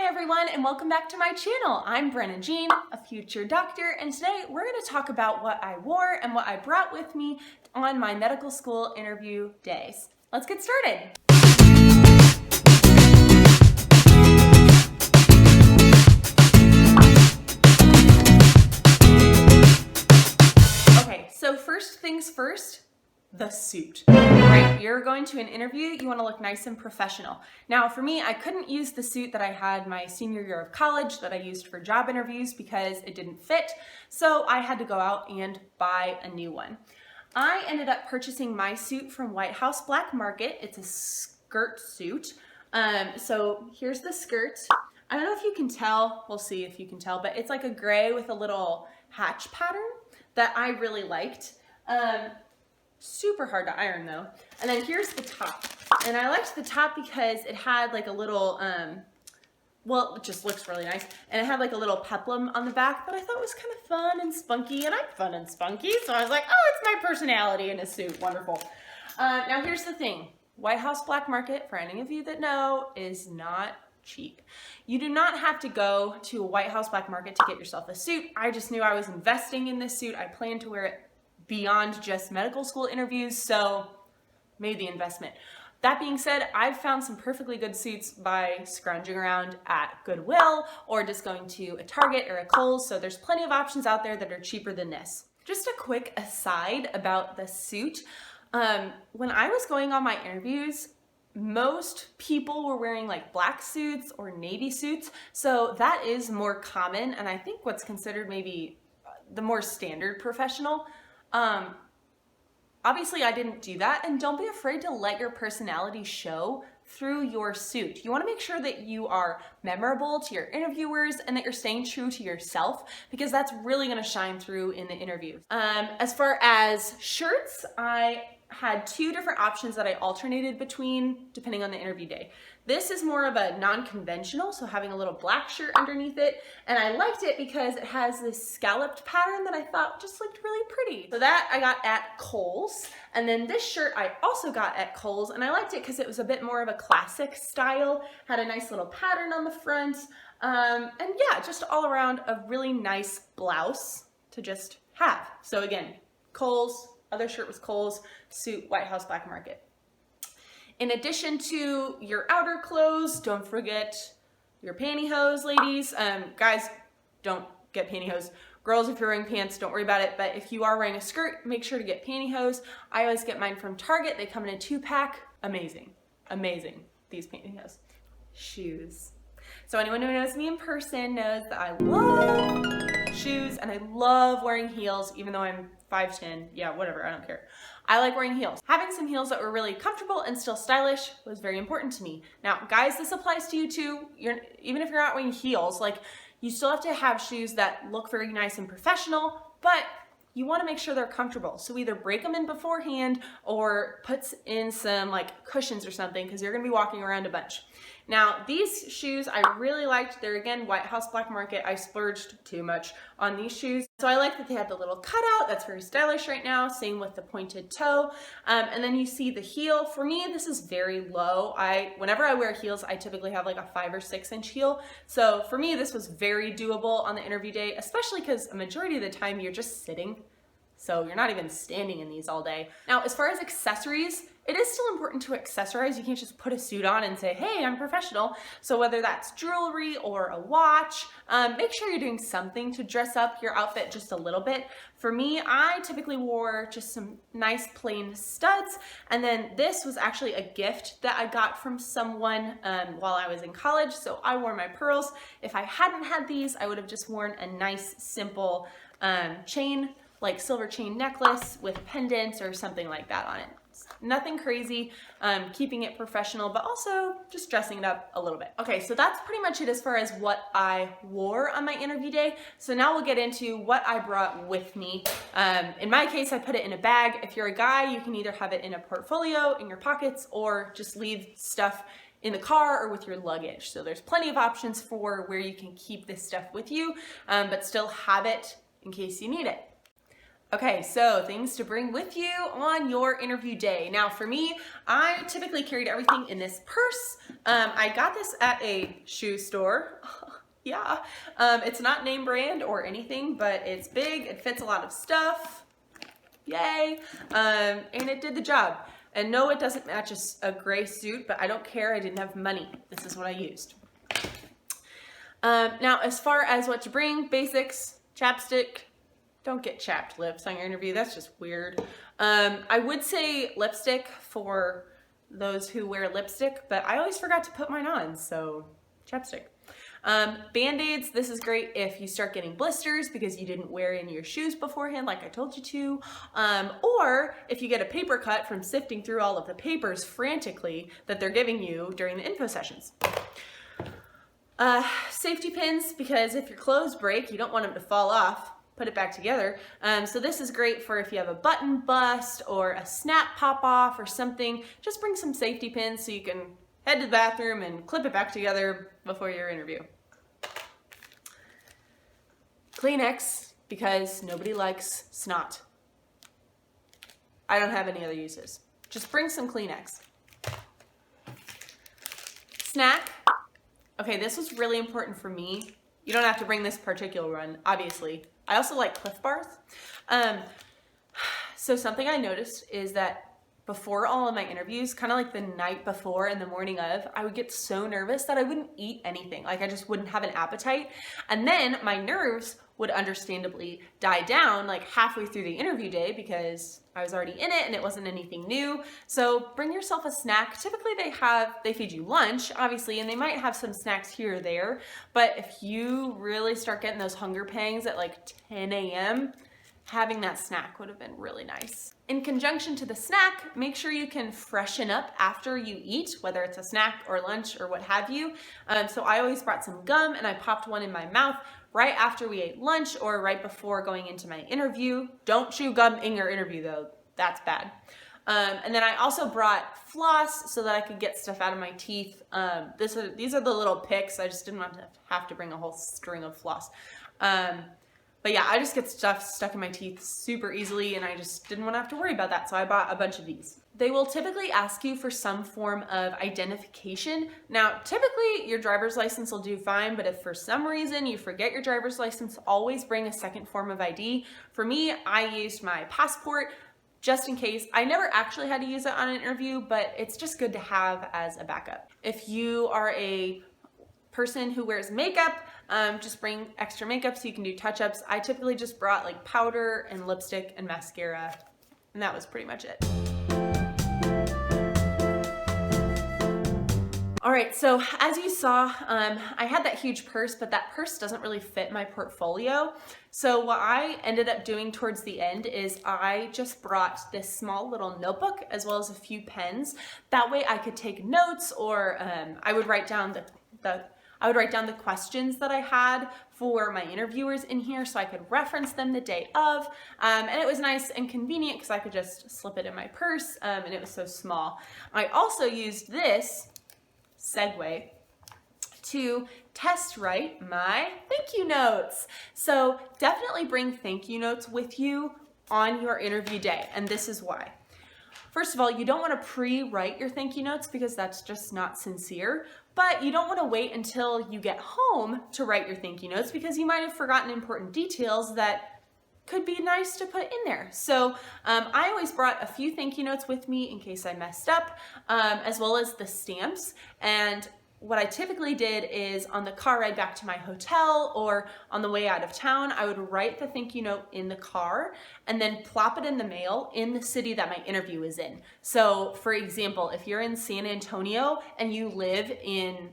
everyone, and welcome back to my channel. I'm Brenna Jean, a future doctor, and today we're going to talk about what I wore and what I brought with me on my medical school interview days. Let's get started. Okay, so first things first, the suit, right? You're going to an interview, you want to look nice and professional. Now for me, I couldn't use the suit that I had my senior year of college that I used for job interviews because it didn't fit, so I had to go out and buy a new one. I ended up purchasing my suit from White House Black Market. It's a skirt suit. So here's the skirt. I don't know if you can tell, we'll see if you can tell, but it's like a gray with a little hatch pattern that I really liked. Super hard to iron though. And then here's the top. And I liked the top because it had like a little, well, it just looks really nice. And it had like a little peplum on the back that I thought was kind of fun and spunky. And I'm fun and spunky. So I was like, oh, it's my personality in a suit. Wonderful. Now here's the thing. White House Black Market, for any of you that know, is not cheap. You do not have to go to a White House Black Market to get yourself a suit. I just knew I was investing in this suit. I planned to wear it beyond just medical school interviews, so made the investment. That being said, I've found some perfectly good suits by scrounging around at Goodwill or just going to a Target or a Kohl's, so there's plenty of options out there that are cheaper than this. Just a quick aside about the suit. When I was going on my interviews, most people were wearing like black suits or navy suits, so that is more common, and I think what's considered maybe the more standard professional. Obviously I didn't do that, and don't be afraid to let your personality show through your suit. You want to make sure that you are memorable to your interviewers and that you're staying true to yourself, because that's really going to shine through in the interview. As far as shirts, I had two different options that I alternated between depending on the interview day. This is more of a non-conventional, so having a little black shirt underneath it, and I liked it because it has this scalloped pattern that I thought just looked really pretty. So that I got at Kohl's, and then this shirt I also got at Kohl's, and I liked it because it was a bit more of a classic style, had a nice little pattern on the front, and yeah, just all around a really nice blouse to just have. So again, Kohl's, other shirt was Kohl's, suit White House Black Market. In addition to your outer clothes, don't forget your pantyhose, ladies. Guys, don't get pantyhose. Girls, if you're wearing pants, don't worry about it. But if you are wearing a skirt, make sure to get pantyhose. I always get mine from Target. They come in a 2-pack. Amazing. Amazing, these pantyhose. Shoes. So anyone who knows me in person knows that I love shoes and I love wearing heels, even though I'm 5'10", yeah, whatever, I don't care. I like wearing heels. Having some heels that were really comfortable and still stylish was very important to me. Now, guys, this applies to you too. Even if you're not wearing heels, like, you still have to have shoes that look very nice and professional, but you want to make sure they're comfortable. So either break them in beforehand or put in some like cushions or something, because you're going to be walking around a bunch. Now, these shoes I really liked. They're, again, White House Black Market. I splurged too much on these shoes. So I like that they had the little cutout. That's very stylish right now. Same with the pointed toe. And then you see the heel. For me, this is very low. Whenever I wear heels, I typically have like a 5 or 6 inch heel. So for me, this was very doable on the interview day, especially because a majority of the time you're just sitting. So you're not even standing in these all day. Now, as far as accessories, it is still important to accessorize. You can't just put a suit on and say, hey, I'm professional. So whether that's jewelry or a watch, make sure you're doing something to dress up your outfit just a little bit. For me, I typically wore just some nice plain studs. And then this was actually a gift that I got from someone while I was in college. So I wore my pearls. If I hadn't had these, I would have just worn a nice, simple chain, like silver chain necklace with pendants or something like that on it. Nothing crazy, keeping it professional, but also just dressing it up a little bit. Okay, so that's pretty much it as far as what I wore on my interview day. So now we'll get into what I brought with me. In my case, I put it in a bag. If you're a guy, you can either have it in a portfolio, in your pockets, or just leave stuff in the car or with your luggage. So there's plenty of options for where you can keep this stuff with you, but still have it in case you need it. Okay, so things to bring with you on your interview day. Now for me, I typically carried everything in this purse. I got this at a shoe store. Yeah, it's not name brand or anything, but it's big, it fits a lot of stuff. Yay, and it did the job. And no, it doesn't match a gray suit, but I don't care, I didn't have money. This is what I used. Now, as far as what to bring, basics, chapstick. Don't get chapped lips on your interview, that's just weird. I would say lipstick for those who wear lipstick, but I always forgot to put mine on, so chapstick. Band-aids, this is great if you start getting blisters because you didn't wear in your shoes beforehand like I told you to, or if you get a paper cut from sifting through all of the papers frantically that they're giving you during the info sessions. Safety pins, because if your clothes break, you don't want them to fall off. Put it back together. So this is great for if you have a button bust or a snap pop off or something. Just bring some safety pins so you can head to the bathroom and clip it back together before your interview. Kleenex, because nobody likes snot. I don't have any other uses. Just bring some Kleenex. Snack. Okay, this was really important for me. You don't have to bring this particular one, obviously. I also like Cliff Bars. So something I noticed is that before all of my interviews, kind of like the night before and the morning of, I would get so nervous that I wouldn't eat anything. Like I just wouldn't have an appetite. And then my nerves would understandably die down like halfway through the interview day because I was already in it and it wasn't anything new. So bring yourself a snack. Typically they feed you lunch, obviously, and they might have some snacks here or there. But if you really start getting those hunger pangs at like 10 a.m., having that snack would have been really nice. In conjunction to the snack, make sure you can freshen up after you eat, whether it's a snack or lunch or what have you. So I always brought some gum and I popped one in my mouth right after we ate lunch or right before going into my interview. Don't chew gum in your interview though, that's bad. And then I also brought floss so that I could get stuff out of my teeth. These are the little picks. I just didn't want to have to bring a whole string of floss. But yeah, I just get stuff stuck in my teeth super easily and I just didn't want to have to worry about that, so I bought a bunch of these. They will typically ask you for some form of identification. Now, typically your driver's license will do fine, but if for some reason you forget your driver's license, always bring a second form of ID. For me, I used my passport just in case. I never actually had to use it on an interview, but it's just good to have as a backup. If you are a person who wears makeup, just bring extra makeup so you can do touch-ups. I typically just brought like powder and lipstick and mascara, and that was pretty much it. All right, so as you saw, I had that huge purse, but that purse doesn't really fit my portfolio. So what I ended up doing towards the end is I just brought this small little notebook as well as a few pens. That way I could take notes, or I would write down the questions that I had for my interviewers in here so I could reference them the day of. And it was nice and convenient because I could just slip it in my purse, and it was so small. I also used this segue to test write my thank you notes. So definitely bring thank you notes with you on your interview day, and this is why. First of all, you don't want to pre-write your thank you notes because that's just not sincere, but you don't want to wait until you get home to write your thank you notes because you might have forgotten important details that could be nice to put in there. So I always brought a few thank you notes with me in case I messed up, as well as the stamps. And what I typically did is on the car ride back to my hotel or on the way out of town, I would write the thank you note in the car and then plop it in the mail in the city that my interview is in. So for example, if you're in San Antonio and you live in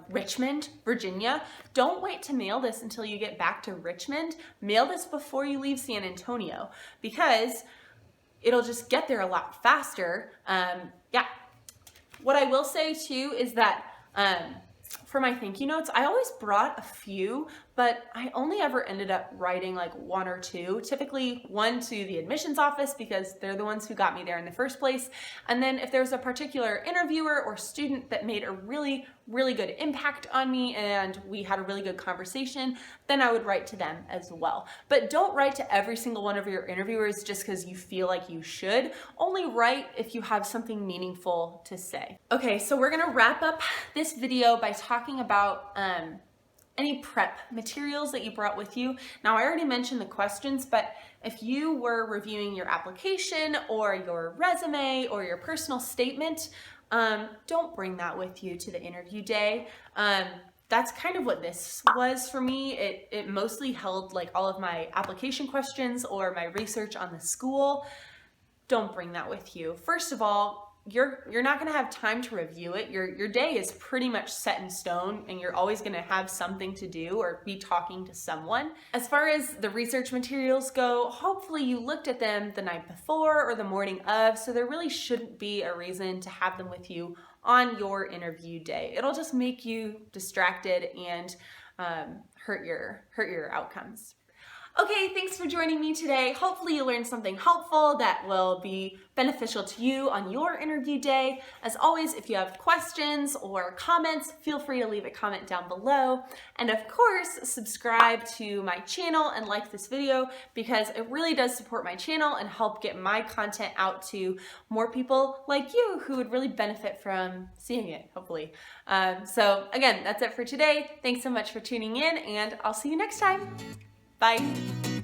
Richmond, Virginia, don't wait to mail this until you get back to Richmond. Mail this before you leave San Antonio because it'll just get there a lot faster. Yeah. What I will say too is that for my thank you notes, I always brought a few but I only ever ended up writing like 1 or 2, typically 1 to the admissions office because they're the ones who got me there in the first place. And then if there's a particular interviewer or student that made a really good impact on me and we had a really good conversation, then I would write to them as well. But don't write to every single one of your interviewers just because you feel like you should. Only write if you have something meaningful to say. Okay, so we're gonna wrap up this video by talking about any prep materials that you brought with you. Now, I already mentioned the questions, but if you were reviewing your application or your resume or your personal statement, don't bring that with you to the interview day. That's kind of what this was for me. It mostly held like all of my application questions or my research on the school. Don't bring that with you. First of all, you're not gonna have time to review it. Your day is pretty much set in stone and you're always gonna have something to do or be talking to someone. As far as the research materials go, hopefully you looked at them the night before or the morning of, so there really shouldn't be a reason to have them with you on your interview day. It'll just make you distracted and hurt your outcomes. Okay, thanks for joining me today. Hopefully you learned something helpful that will be beneficial to you on your interview day. As always, if you have questions or comments, feel free to leave a comment down below. And of course, subscribe to my channel and like this video because it really does support my channel and help get my content out to more people like you who would really benefit from seeing it, hopefully. So again, that's it for today. Thanks so much for tuning in and I'll see you next time. Bye.